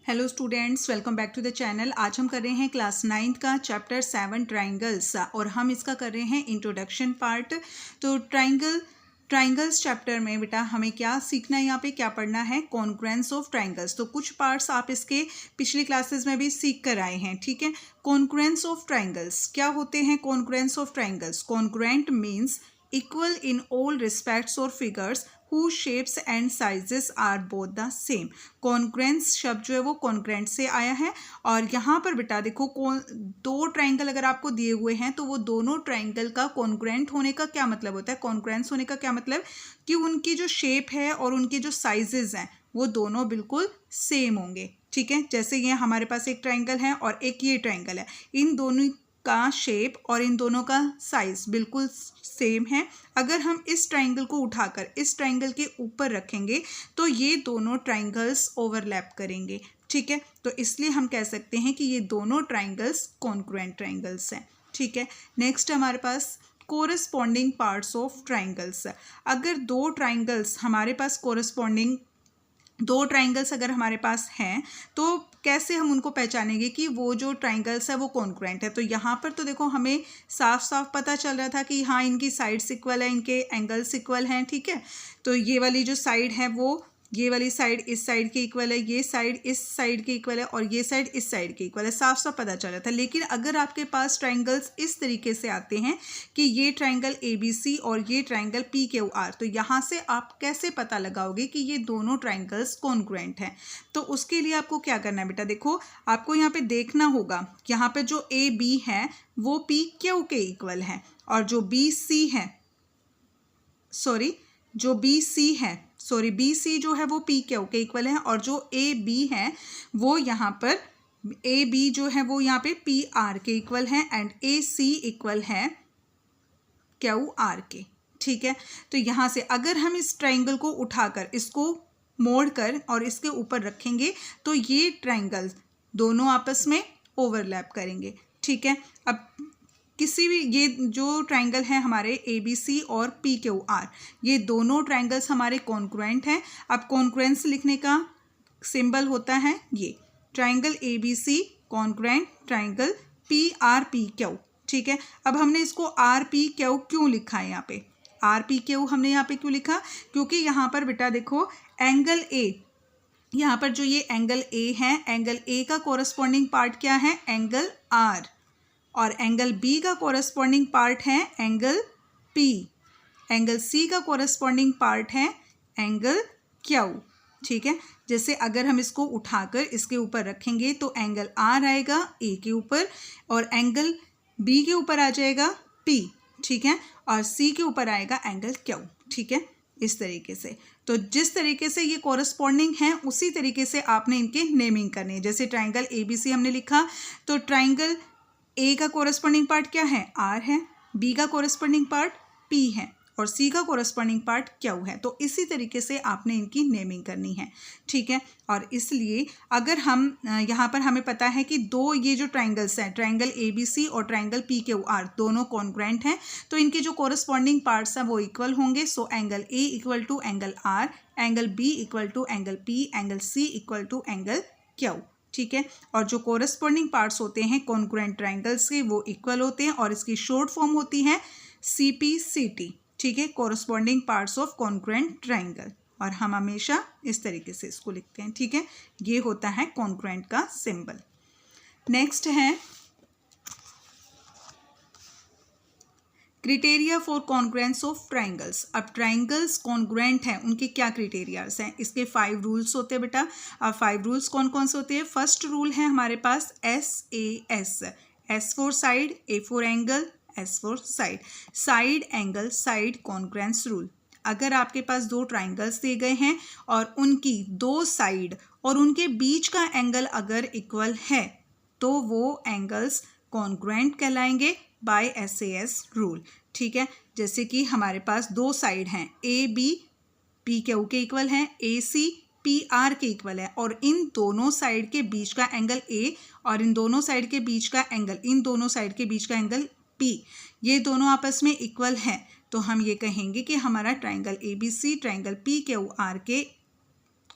Hello students, welcome back to the channel. आज हम कर रहे हैं क्लास 9th का चैप्टर 7 ट्राइंगल्स और हम इसका कर रहे हैं इंट्रोडक्शन पार्ट। तो ट्राइंगल्स चैप्टर में बेटा हमें क्या सीखना है, यहाँ पे क्या पढ़ना है, कॉन्ग्रुएंस ऑफ ट्राइंगल्स। तो कुछ पार्ट्स आप इसके पिछली क्लासेस में भी सीख कर आए हैं, ठीक है। कॉन्ग्रुएंस ऑफ ट्राइंगल्स क्या होते हैं? Congruence of triangles, congruent means equal in all respects or figures whose shapes and sizes are both the same। Congruence शब्द जो है वो कॉन्ग्रुएंट से आया है और यहाँ पर बेटा देखो दो ट्राइंगल अगर आपको दिए हुए हैं तो वो दोनों ट्राइंगल का कॉन्ग्रुएंट होने का क्या मतलब होता है? कॉन्ग्रुएंस होने का क्या मतलब कि उनकी जो शेप है और उनके जो साइजेस हैं वो दोनों बिल्कुल सेम होंगे, ठीक है। जैसे ये हमारे पास एक ट्राइंगल है और एक ये ट्राइंगल है, इन दोनों का शेप और इन दोनों का साइज बिल्कुल सेम है। अगर हम इस ट्राइंगल को उठाकर इस ट्राइंगल के ऊपर रखेंगे तो ये दोनों ट्राइंगल्स ओवरलैप करेंगे, ठीक है। तो इसलिए हम कह सकते हैं कि ये दोनों ट्राइंगल्स कॉन्ग्रुएंट ट्राइंगल्स हैं, ठीक है। नेक्स्ट हमारे पास कोरस्पॉन्डिंग पार्ट्स ऑफ ट्राइंगल्स। अगर दो ट्राइंगल्स हमारे पास अगर हमारे पास हैं तो कैसे हम उनको पहचानेंगे कि वो जो ट्राइंगल्स है वो कॉन्ग्रुएंट है? तो यहाँ पर तो देखो हमें साफ साफ पता चल रहा था कि हाँ, इनकी साइड्स इक्वल है, इनके एंगल्स इक्वल हैं, ठीक है। तो ये वाली जो साइड है वो ये वाली साइड इस साइड के इक्वल है, ये साइड इस साइड के इक्वल है और ये साइड इस साइड के इक्वल है, साफ साफ पता चल रहा था। लेकिन अगर आपके पास ट्राइंगल्स इस तरीके से आते हैं कि ये ट्राइंगल ABC और ये ट्राइंगल PQR, तो यहाँ से आप कैसे पता लगाओगे कि ये दोनों ट्राइंगल्स कॉन्ग्रुएंट हैं? तो उसके लिए आपको क्या करना है बेटा, देखो आपको यहाँ पे देखना होगा, यहाँ पे जो AB है वो PQ के इक्वल है और जो BC जो है वो PQ के इक्वल है और जो AB है वो यहाँ पर AB जो है वो यहाँ पे PR के इक्वल है एंड AC इक्वल है QR के, ठीक है। तो यहाँ से अगर हम इस ट्राइंगल को उठाकर इसको मोड़कर और इसके ऊपर रखेंगे तो ये ट्राइंगल दोनों आपस में ओवरलैप करेंगे, ठीक है। अब किसी भी ये जो ट्राइंगल है हमारे ABC और PQR, ये दोनों ट्राइंगल्स हमारे कॉन्ग्रुएंट हैं। अब कॉन्ग्रुएंस लिखने का सिंबल होता है ये triangle ABC congruent triangle PRPQ, ठीक है। अब हमने इसको RPQ क्यों लिखा है? यहाँ पे RPQ हमने यहाँ पे क्यों लिखा? क्योंकि यहाँ पर बेटा देखो एंगल A, यहाँ पर जो ये एंगल A है, एंगल A का कोरस्पॉन्डिंग पार्ट क्या है? एंगल R, और एंगल B का कोरस्पॉन्डिंग पार्ट है एंगल P, एंगल C का कोरस्पॉन्डिंग पार्ट है एंगल Q, ठीक है। जैसे अगर हम इसको उठाकर इसके ऊपर रखेंगे तो एंगल R आएगा A के ऊपर और एंगल B के ऊपर आ जाएगा P, ठीक है, और C के ऊपर आएगा एंगल Q, ठीक है, इस तरीके से। तो जिस तरीके से ये कोरस्पॉन्डिंग है उसी तरीके से आपने इनके नेमिंग करनी है। जैसे ट्राइंगल ABC हमने लिखा तो ट्राइंगल A का कोरस्पॉन्डिंग पार्ट क्या है? R है, B का कोरस्पॉन्डिंग पार्ट P है और C का कोरस्पॉन्डिंग पार्ट Q है। तो इसी तरीके से आपने इनकी नेमिंग करनी है, ठीक है। और इसलिए अगर हम यहाँ पर हमें पता है कि दो ये जो ट्राइंगल्स हैं, ट्राइंगल ABC और ट्राइंगल PQR दोनों कॉन्ग्रुएंट हैं, तो इनके जो कोरस्पॉन्डिंग पार्ट्स हैं वो इक्वल होंगे। So angle A equal to angle R, angle B equal to angle P, angle C equal to angle Q, ठीक है। और जो कोरस्पॉन्डिंग पार्ट्स होते हैं कॉन्ग्रुएंट ट्राइंगल्स के वो इक्वल होते हैं और इसकी शॉर्ट फॉर्म होती है CPCT, ठीक है, corresponding parts of congruent triangle. और हम हमेशा इस तरीके से इसको लिखते हैं, ठीक है। ये होता है कॉन्ग्रुएंट का सिंबल। नेक्स्ट है criteria for congruence of triangles. अब ट्राइंगल्स कॉन्ग्रुएंट हैं, उनके क्या क्रिटेरियाज हैं? इसके 5 रूल्स होते हैं बेटा। अब 5 रूल्स कौन कौन से होते हैं? फर्स्ट रूल है हमारे पास SAS, S for side, A for angle, S for side, side angle side congruence rule. अगर आपके पास दो ट्राइंगल्स दिए गए हैं और उनकी दो साइड और उनके बीच का एंगल अगर इक्वल है तो वो एंगल्स कॉन्ग्रुएंट कहलाएंगे बाय SAS रूल, ठीक है। जैसे कि हमारे पास दो साइड हैं, AB PQ के इक्वल है, AC PR के इक्वल है और इन दोनों साइड के बीच का एंगल A और इन दोनों साइड के बीच का एंगल P, ये दोनों आपस में इक्वल हैं, तो हम ये कहेंगे कि हमारा ट्राइंगल ABC ट्राइंगल PQR के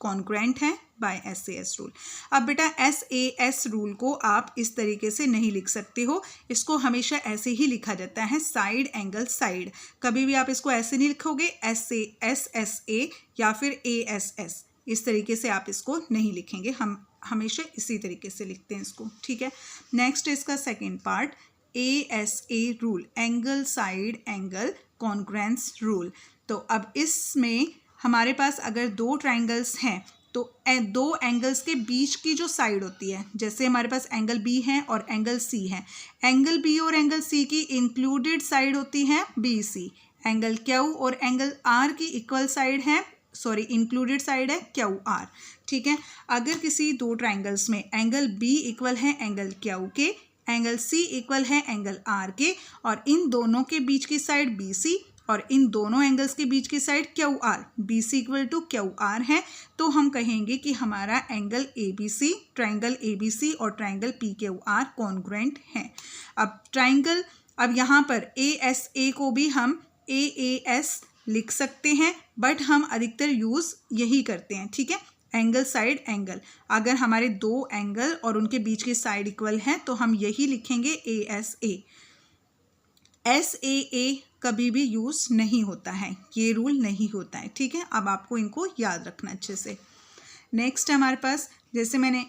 कॉन्ग्रुएंट हैं बाय SAS रूल। अब बेटा SAS रूल को आप इस तरीके से नहीं लिख सकते हो, इसको हमेशा ऐसे ही लिखा जाता है, साइड एंगल साइड। कभी भी आप इसको ऐसे नहीं लिखोगे SSA या फिर ASS, इस तरीके से आप इसको नहीं लिखेंगे, हम हमेशा इसी तरीके से लिखते हैं इसको, ठीक है। नेक्स्ट इसका second part ASA rule, angle side angle congruence rule. तो अब इसमें हमारे पास अगर दो ट्राइंगल्स हैं तो दो एंगल्स के बीच की जो साइड होती है, जैसे हमारे पास एंगल B है और एंगल C है, एंगल B और एंगल C की इंक्लूडेड साइड होती है BC, एंगल Q और एंगल R की इक्वल साइड है, इंक्लूडेड साइड है QR, ठीक है। अगर किसी दो ट्राइंगल्स में एंगल B इक्वल है एंगल Q के, एंगल C इक्वल है एंगल R के, और इन दोनों के बीच की साइड BC और इन दोनों एंगल्स के बीच की side QR, BC equal to QR है, तो हम कहेंगे कि हमारा एंगल ABC, ट्राइंगल ABC और ट्राइंगल PQR कॉन्ग्रुएंट है। अब यहाँ पर ASA को भी हम AAS लिख सकते हैं, बट हम अधिकतर यूज़ यही करते हैं, ठीक है, एंगल साइड एंगल। अगर हमारे दो एंगल और उनके बीच की साइड इक्वल है तो हम यही लिखेंगे ASA। SAA कभी भी यूज़ नहीं होता है, ये रूल नहीं होता है, ठीक है। अब आपको इनको याद रखना अच्छे से। नेक्स्ट हमारे पास, जैसे मैंने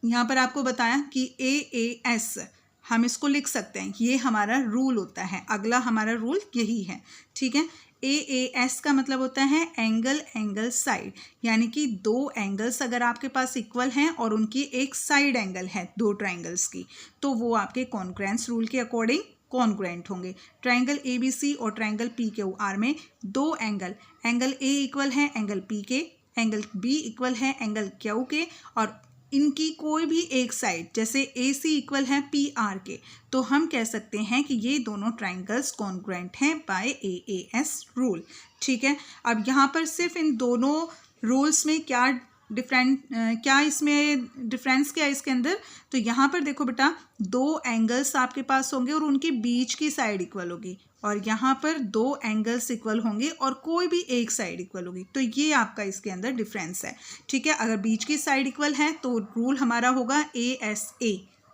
यहाँ पर आपको बताया कि AAS हम इसको लिख सकते हैं, ये हमारा रूल होता है, अगला हमारा रूल यही है, ठीक है। AAS का मतलब होता है एंगल एंगल साइड, यानी कि दो एंगल्स अगर आपके पास इक्वल हैं और उनकी एक साइड एंगल है दो ट्राइंगल्स की, तो वो आपके कॉन्ग्रुएंस रूल के अकॉर्डिंग कॉन्ग्रुएंट होंगे। ट्राइंगल ABC और ट्राइंगल PQR में दो एंगल A इक्वल है एंगल P के, एंगल B इक्वल है एंगल Q के, और इनकी कोई भी एक साइड जैसे AC इक्वल है PR के, तो हम कह सकते हैं कि ये दोनों ट्राइंगल्स कॉन्ग्रुएंट हैं बाय AAS रूल, ठीक है। अब यहाँ पर सिर्फ इन दोनों रूल्स में क्या इसमें डिफरेंस क्या है इसके अंदर, तो यहाँ पर देखो बेटा, दो एंगल्स आपके पास होंगे और उनके बीच की साइड इक्वल होगी, और यहाँ पर दो एंगल्स इक्वल होंगे और कोई भी एक साइड इक्वल होगी, तो ये आपका इसके अंदर डिफरेंस है, ठीक है। अगर बीच की साइड इक्वल है तो रूल हमारा होगा ASA,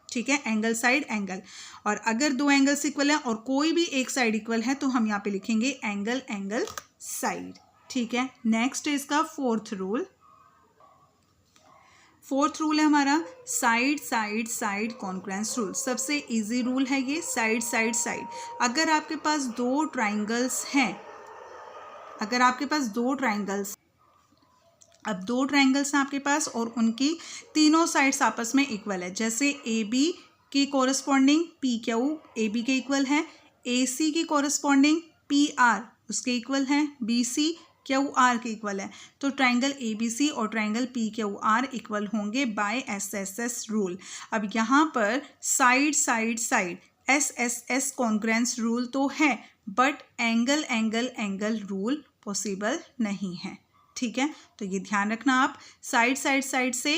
ठीक है, एंगल साइड एंगल। और अगर दो एंगल्स इक्वल हैं और कोई भी एक साइड इक्वल है तो हम यहाँ पे लिखेंगे एंगल एंगल साइड, ठीक है। नेक्स्ट है इसका फोर्थ रूल। फोर्थ रूल है हमारा side side side congruence rule. सबसे इजी रूल है ये, साइड साइड साइड। अगर आपके पास दो ट्राइंगल्स हैं, अगर आपके पास दो ट्राइंगल्स, अब दो ट्राइंगल्स हैं आपके पास और उनकी तीनों साइड्स आपस में इक्वल है, जैसे AB की कोरस्पॉन्डिंग PQ AB के इक्वल है, AC की कोरस्पॉन्डिंग PR उसके इक्वल है, BC QR के इक्वल है, तो ट्राइंगल ABC और ट्राइंगल PQR इक्वल होंगे बाय SSS रूल। अब यहाँ पर side side side SSS congruence rule तो है, but angle angle angle rule possible नहीं है, ठीक है। तो ये ध्यान रखना आप, साइड साइड साइड से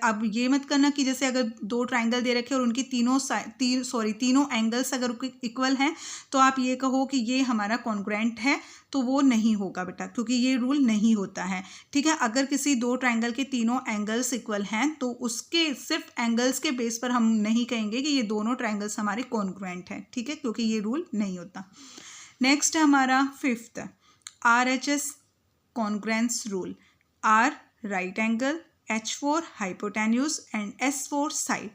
अब ये मत करना कि जैसे अगर दो ट्राइंगल दे रखे और उनकी तीनों एंगल्स अगर इक्वल हैं तो आप ये कहो कि ये हमारा कॉन्ग्रुएंट है, तो वो नहीं होगा बेटा, क्योंकि ये रूल नहीं होता है, ठीक है। अगर किसी दो ट्राइंगल के तीनों एंगल्स इक्वल हैं तो उसके सिर्फ एंगल्स के बेस पर हम नहीं कहेंगे कि ये दोनों ट्राइंगल्स हमारे कॉन्ग्रुएंट हैं, ठीक है, क्योंकि ये रूल नहीं होता। नेक्स्ट है हमारा fifth, RHS congruence rule. R right angle, H4 hypotenuse and S4 side.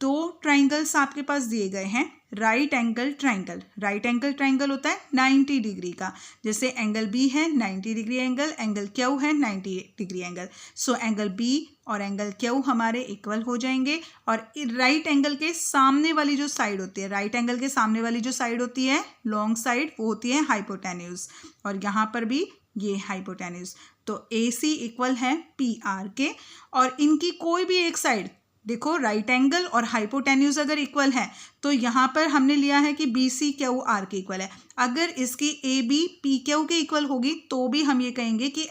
दो ट्राइंगल्स आपके पास दिए गए हैं, right angle triangle. Right angle triangle होता है 90 डिग्री का, जैसे एंगल B है 90 डिग्री एंगल, एंगल Q है 90 degree angle. So angle B और एंगल Q हमारे इक्वल हो जाएंगे, और राइट एंगल के सामने वाली जो साइड होती है, राइट एंगल के सामने वाली जो साइड होती है लॉन्ग साइड, वो होती है हाइपोटेन्यूज, और यहाँ पर भी ये हाइपोटेन्यूज। तो AC इक्वल है PR के, और इनकी कोई भी एक साइड, देखो राइट एंगल और हाइपोटेन्यूज अगर इक्वल है तो यहाँ पर हमने लिया है कि BC QR के इक्वल है। अगर इसकी AB PQ के इक्वल होगी तो भी हम ये कहेंगे कि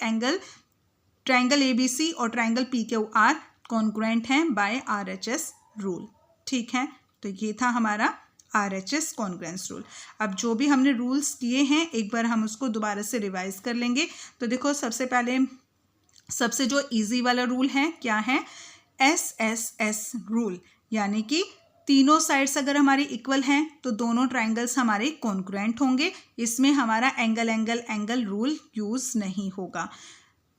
ट्राइंगल ABC और ट्राइंगल PQR कॉन्ग्रुएंट हैं बाय RHS रूल, ठीक है। तो ये था हमारा RHS कॉन्ग्रुएंस रूल। अब जो भी हमने रूल्स किए हैं एक बार हम उसको दोबारा से रिवाइज कर लेंगे। तो देखो, सबसे पहले सबसे जो इजी वाला रूल है क्या है, SSS रूल, यानी कि तीनों साइड्स अगर हमारी इक्वल हैं तो दोनों ट्राइंगल्स हमारे कॉन्ग्रुएंट होंगे, इसमें हमारा angle angle angle rule use नहीं होगा।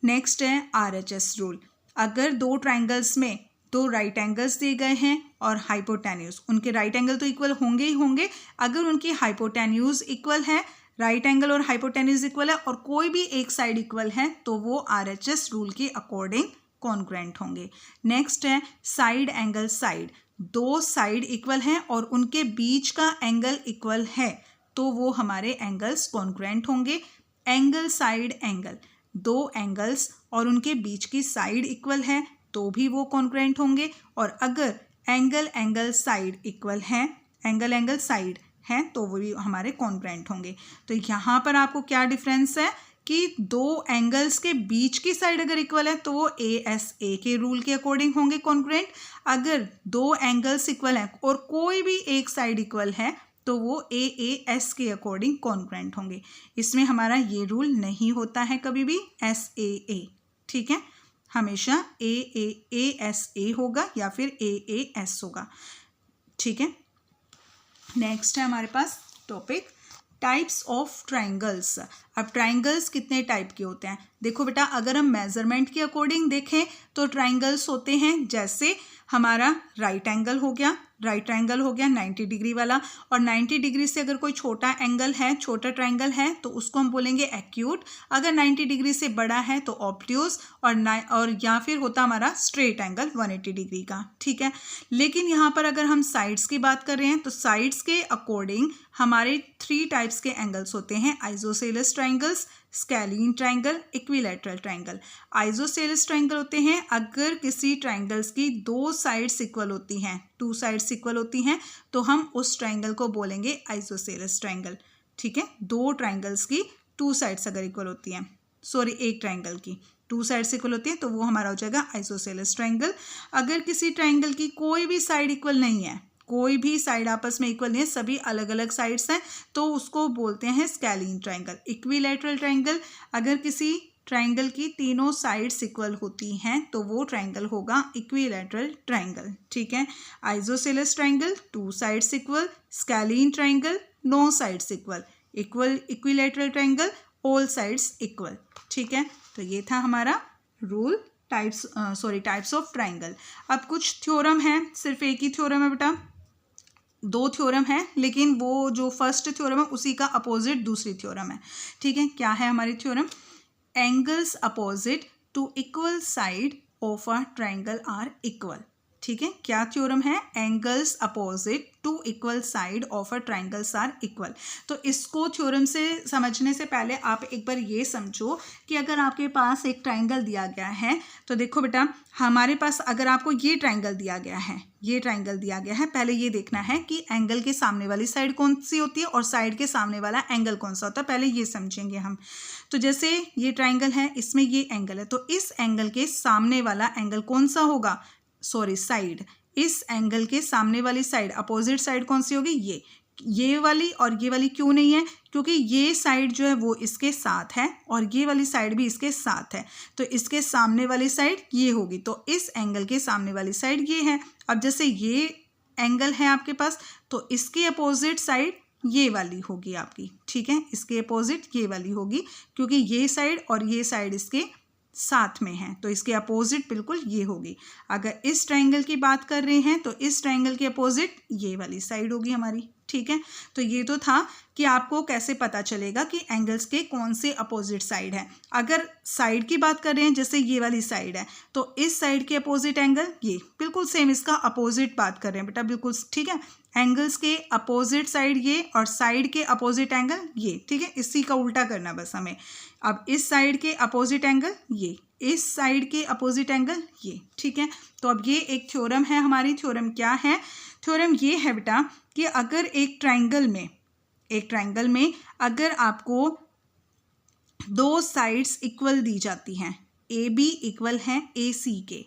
नेक्स्ट है RHS रूल। अगर दो ट्राइंगल्स में दो राइट एंगल्स दिए गए हैं और हाइपोटेन्यूज, उनके राइट एंगल तो इक्वल होंगे ही होंगे, अगर उनकी हाइपोटेन्यूज इक्वल है, राइट एंगल और हाइपोटेन्यूज इक्वल है और कोई भी एक साइड इक्वल है तो वो RHS रूल के अकॉर्डिंग कॉन्ग्रुएंट होंगे। नेक्स्ट है साइड एंगल साइड। दो साइड इक्वल हैं और उनके बीच का एंगल इक्वल है तो वो हमारे एंगल्स कॉन्ग्रुएंट होंगे। एंगल साइड एंगल, दो एंगल्स और उनके बीच की साइड इक्वल है तो भी वो कॉन्ग्रुएंट होंगे। और अगर एंगल एंगल साइड इक्वल है, एंगल एंगल साइड हैं तो वो भी हमारे कॉन्ग्रुएंट होंगे। तो यहाँ पर आपको क्या डिफरेंस है कि दो एंगल्स के बीच की साइड अगर इक्वल है तो वो ASA के रूल के अकॉर्डिंग होंगे कॉन्ग्रुएंट। अगर दो एंगल्स इक्वल हैं और कोई भी एक साइड इक्वल है तो वो AAS के अकॉर्डिंग कॉन्ग्रुएंट होंगे। इसमें हमारा ये रूल नहीं होता है कभी भी SAA, ठीक है, हमेशा ASA होगा या फिर AAS होगा, ठीक है। नेक्स्ट है हमारे पास टॉपिक टाइप्स ऑफ ट्राइंगल्स। अब ट्राइंगल्स कितने टाइप के होते हैं, देखो बेटा, अगर हम मेजरमेंट के अकॉर्डिंग देखें तो ट्राइंगल्स होते हैं जैसे हमारा राइट एंगल हो गया, राइट ट्राइंगल हो गया 90 डिग्री वाला, और 90 डिग्री से अगर कोई छोटा एंगल है, छोटा ट्राइंगल है तो उसको हम बोलेंगे एक्यूट। अगर 90 डिग्री से बड़ा है तो ऑब्ट्यूज, और या फिर होता हमारा स्ट्रेट एंगल 180 डिग्री का, ठीक है। लेकिन यहाँ पर अगर हम साइड्स की बात कर रहे हैं तो साइड्स के अकॉर्डिंग हमारे 3 टाइप्स के एंगल्स होते हैं, isosceles triangles, scalene triangle, equilateral triangle. Isosceles triangle होते हैं अगर किसी ट्राइंगल्स की दो साइड्स इक्वल होती हैं, 2 साइड्स इक्वल होती हैं तो हम उस ट्राइंगल को बोलेंगे आइसोसेलेस ट्राइंगल, ठीक है। दो ट्राइंगल्स की 2 साइड्स अगर इक्वल होती हैं, सॉरी एक ट्राइंगल की 2 साइड्स इक्वल होती हैं तो वो हमारा हो जाएगा आइसोसेलेस ट्राइंगल। अगर किसी ट्राइंगल की कोई भी साइड इक्वल नहीं है, कोई भी साइड आपस में इक्वल नहीं है, सभी अलग अलग साइड्स हैं, तो उसको बोलते हैं स्केलीन ट्राइंगल। इक्विलैटरल ट्राइंगल, अगर किसी ट्राइंगल की तीनों साइड्स इक्वल होती हैं तो वो ट्राइंगल होगा इक्विलैटरल ट्राइंगल, ठीक है। Isosceles triangle 2 sides equal, scalene triangle no sides equal, equilateral triangle all sides equal, ठीक है। तो ये था हमारा रूल टाइप्स ऑफ ट्राइंगल। अब कुछ थ्योरम है, सिर्फ एक ही थ्योरम है बेटा, 2 थ्योरम है लेकिन वो जो फर्स्ट थ्योरम है उसी का अपोजिट दूसरी थ्योरम है, ठीक है। क्या है हमारी theorem, angles opposite to equal side of a triangle are equal, ठीक है। क्या थ्योरम है, angles opposite to equal side of a triangles are equal. तो इसको थ्योरम से समझने से पहले आप एक बार ये समझो कि अगर आपके पास एक ट्राइंगल दिया गया है तो देखो बेटा, हमारे पास अगर आपको ये ट्राइंगल दिया गया है, ये ट्राइंगल दिया गया है, पहले ये देखना है कि एंगल के सामने वाली साइड कौन सी होती है और साइड के सामने वाला एंगल कौन सा होता है, पहले ये समझेंगे हम। तो जैसे ये ट्राइंगल है, इसमें ये एंगल है, तो इस एंगल के सामने वाला एंगल कौन सा होगा, सॉरी साइड, इस एंगल के सामने वाली साइड अपोजिट साइड कौन सी होगी, ये वाली। और ये वाली क्यों नहीं है, क्योंकि ये साइड जो है वो इसके साथ है और ये वाली साइड भी इसके साथ है, तो इसके सामने वाली साइड ये होगी, तो इस एंगल के सामने वाली साइड ये है। अब जैसे ये एंगल है आपके पास तो इसके अपोजिट साइड ये वाली होगी आपकी, ठीक है, इसके अपोजिट ये वाली होगी क्योंकि ये साइड और ये साइड इसके साथ में है, तो इसके अपोजिट बिल्कुल ये होगी। अगर इस ट्राइंगल की बात कर रहे हैं तो इस ट्राइंगल के अपोजिट ये वाली साइड होगी हमारी, ठीक है। तो ये तो था कि आपको कैसे पता चलेगा कि एंगल्स के कौन से अपोजिट साइड है। अगर साइड की बात कर रहे हैं, जैसे ये वाली साइड है तो इस साइड के अपोजिट एंगल ये, बिल्कुल सेम इसका अपोजिट बात कर रहे हैं बेटा, बिल्कुल ठीक है। एंगल्स के अपोजिट साइड ये और साइड के अपोजिट एंगल ये, ठीक है, इसी का उल्टा करना बस हमें। अब इस साइड के अपोजिट एंगल ये, इस साइड के अपोजिट एंगल ये, ठीक है। तो अब ये एक थ्योरम है हमारी। थ्योरम क्या है, थ्योरम ये है बेटा कि अगर एक ट्राइंगल में अगर आपको 2 साइड्स इक्वल दी जाती हैं, ए बी इक्वल हैं ए सी के,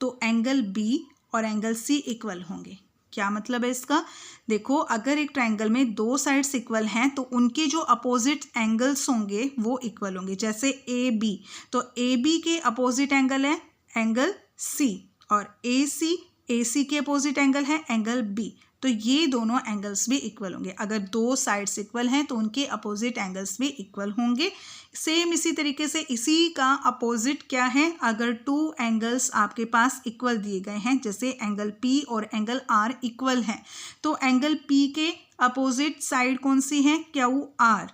तो एंगल बी और एंगल सी इक्वल होंगे। क्या मतलब है इसका? देखो, अगर एक ट्राइंगल में दो साइड्स इक्वल हैं तो उनके जो अपोजिट एंगल्स होंगे वो इक्वल होंगे। जैसे ए बी, तो ए बी के अपोजिट एंगल है एंगल सी, और ए सी के अपोजिट एंगल है एंगल बी। तो ये दोनों एंगल्स भी इक्वल होंगे। अगर दो साइड्स इक्वल हैं तो उनके अपोजिट एंगल्स भी इक्वल होंगे। सेम इसी तरीके से इसी का अपोजिट क्या है? अगर टू एंगल्स आपके पास इक्वल दिए गए हैं, जैसे एंगल पी और एंगल आर इक्वल हैं, तो एंगल पी के अपोजिट साइड कौन सी है? क्यू आर,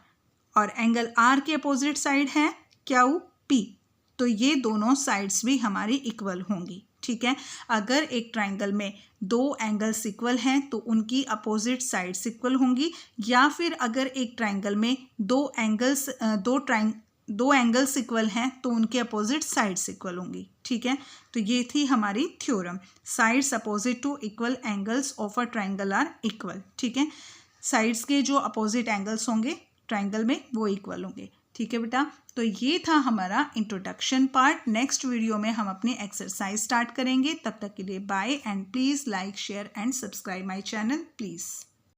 और एंगल आर के अपोजिट साइड है क्यू पी। तो ये दोनों साइड्स भी हमारी इक्वल होंगी। ठीक है, अगर एक ट्राइंगल में दो एंगल्स इक्वल हैं तो उनकी अपोजिट साइड्स इक्वल होंगी, या फिर अगर एक ट्राइंगल में दो एंगल्स इक्वल हैं तो उनके अपोजिट साइड्स इक्वल होंगी। ठीक है, तो ये थी हमारी theorem, sides opposite to equal angles of a triangle are equal. ठीक है, साइड्स के जो अपोजिट एंगल्स होंगे ट्राइंगल में वो इक्वल होंगे। ठीक है बेटा, तो ये था हमारा इंट्रोडक्शन पार्ट। नेक्स्ट वीडियो में हम अपनी एक्सरसाइज स्टार्ट करेंगे। तब तक के लिए bye, and please like, share and subscribe my channel please.